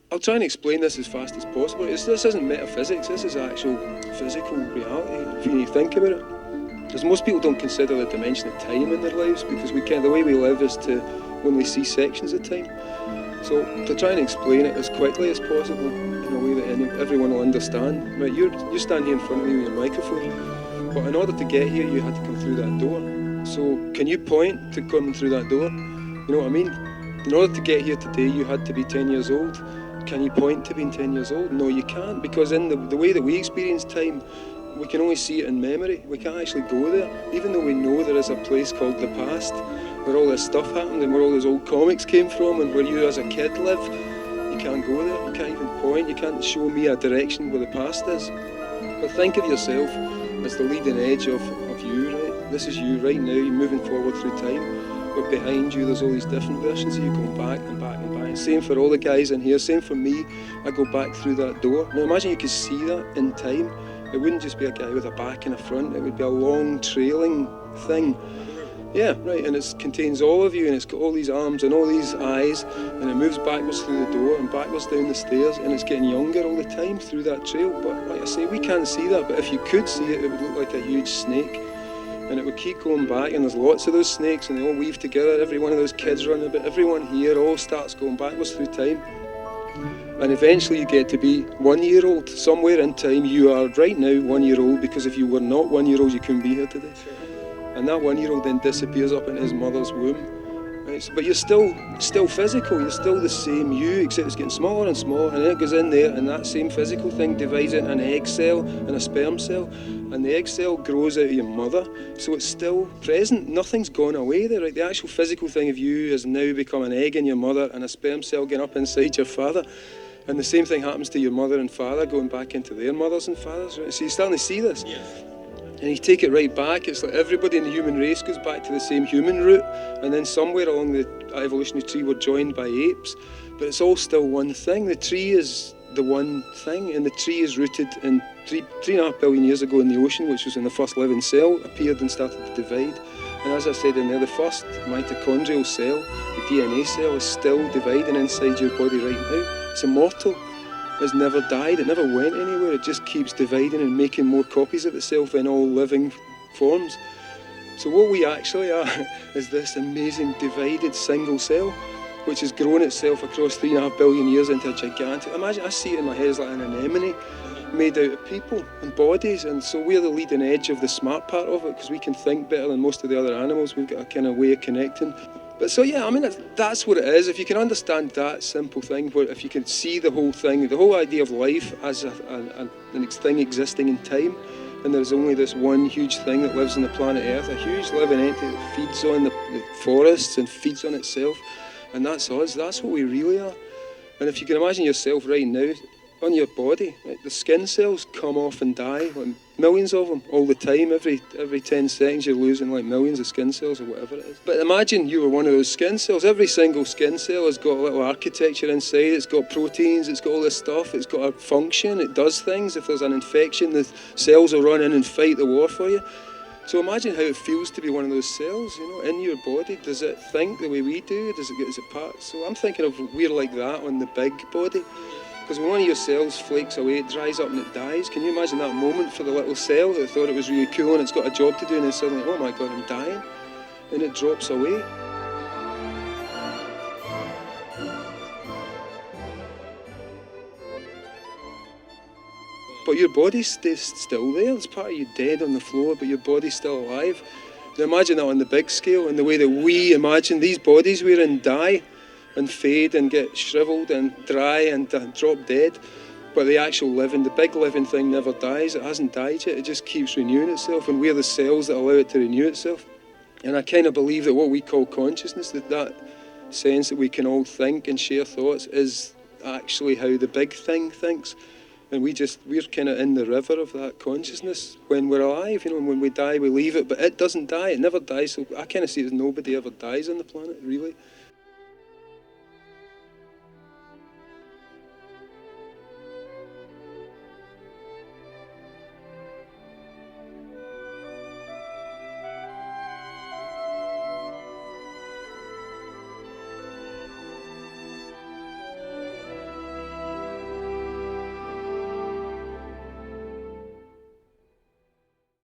I'll try and explain this as fast as possible. This isn't metaphysics, this is actual physical reality, if you think about it. Because most people don't consider the dimension of time in their lives, because the way we live is to only see sections of time. So to try and explain it as quickly as possible in a way that everyone will understand. Right, you stand here in front of me with your microphone, but in order to get here you had to come through that door. So can you point to coming through that door? You know what I mean? In order to get here today you had to be 10 years old. Can you point to being 10 years old? No, you can't, because in the way that we experience time, we can only see it in memory. We can't actually go there, even though we know there is a place called the past, where all this stuff happened and where all those old comics came from and where you as a kid live. You can't go there, you can't even point, you can't show me a direction where the past is. But think of yourself as the leading edge of you, right? This is you right now, you're moving forward through time. But behind you there's all these different versions of you going back and back and back. Same for all the guys in here, same for me. I go back through that door. Now imagine you could see that in time. It wouldn't just be a guy with a back and a front, it would be a long trailing thing. Yeah, right, and it contains all of you, and it's got all these arms and all these eyes, and it moves backwards through the door and backwards down the stairs, and it's getting younger all the time through that trail. But like I say, we can't see that, but if you could see it, it would look like a huge snake. And it would keep going back, and there's lots of those snakes, and they all weave together. Every one of those kids running about, everyone here all starts going backwards through time. And eventually you get to be 1 year old. Somewhere in time you are right now 1 year old, because if you were not 1 year old you couldn't be here today. And that 1 year old then disappears up in his mother's womb. Right? But you're still physical, you're still the same you, except it's getting smaller and smaller, and then it goes in there, and that same physical thing divides into an egg cell and a sperm cell, and the egg cell grows out of your mother, so it's still present, nothing's gone away there. Right? The actual physical thing of you has now become an egg in your mother and a sperm cell getting up inside your father. And the same thing happens to your mother and father going back into their mothers and fathers. Right? So you're starting to see this. Yes. And you take it right back, it's like everybody in the human race goes back to the same human root, and then somewhere along the evolutionary tree we're joined by apes, but it's all still one thing. The tree is the one thing, and the tree is rooted in 3.5 billion years ago in the ocean, which was when the first living cell appeared and started to divide. And as I said in there, the first mitochondrial cell, the DNA cell, is still dividing inside your body right now. It's immortal. It's never died, it never went anywhere, it just keeps dividing and making more copies of itself in all living forms. So what we actually are is this amazing divided single cell, which has grown itself across 3.5 billion years into a gigantic, imagine, I see it in my head as like an anemone made out of people and bodies, and so we're the leading edge of the smart part of it, because we can think better than most of the other animals. We've got a kind of way of connecting. But so yeah, I mean, that's what it is. If you can understand that simple thing, where if you can see the whole thing, the whole idea of life as a thing existing in time, and there's only this one huge thing that lives on the planet Earth, a huge living entity that feeds on the forests and feeds on itself, and that's us, that's what we really are. And if you can imagine yourself right now, on your body, like the skin cells come off and die, like millions of them all the time. Every 10 seconds you're losing like millions of skin cells or whatever it is. But imagine you were one of those skin cells. Every single skin cell has got a little architecture inside, it's got proteins, it's got all this stuff, it's got a function, it does things. If there's an infection, the cells will run in and fight the war for you. So imagine how it feels to be one of those cells, you know, in your body. Does it think the way we do? Is it part? So I'm thinking of we're like that on the big body. Because when one of your cells flakes away, it dries up and it dies. Can you imagine that moment for the little cell that thought it was really cool and it's got a job to do, and then suddenly, oh my God, I'm dying, and it drops away. But your body stays still there. It's part of you dead on the floor, but your body's still alive. Now imagine that on the big scale, and the way that we imagine these bodies we're in die and fade and get shriveled and dry and drop dead. But the actual living, the big living thing never dies. It hasn't died yet. It just keeps renewing itself, and we're the cells that allow it to renew itself. And I kind of believe that what we call consciousness, that sense that we can all think and share thoughts, is actually how the big thing thinks. And we're kind of in the river of that consciousness when we're alive, you know, and when we die we leave it, but it doesn't die, it never dies. So I kind of see it as nobody ever dies on the planet, really.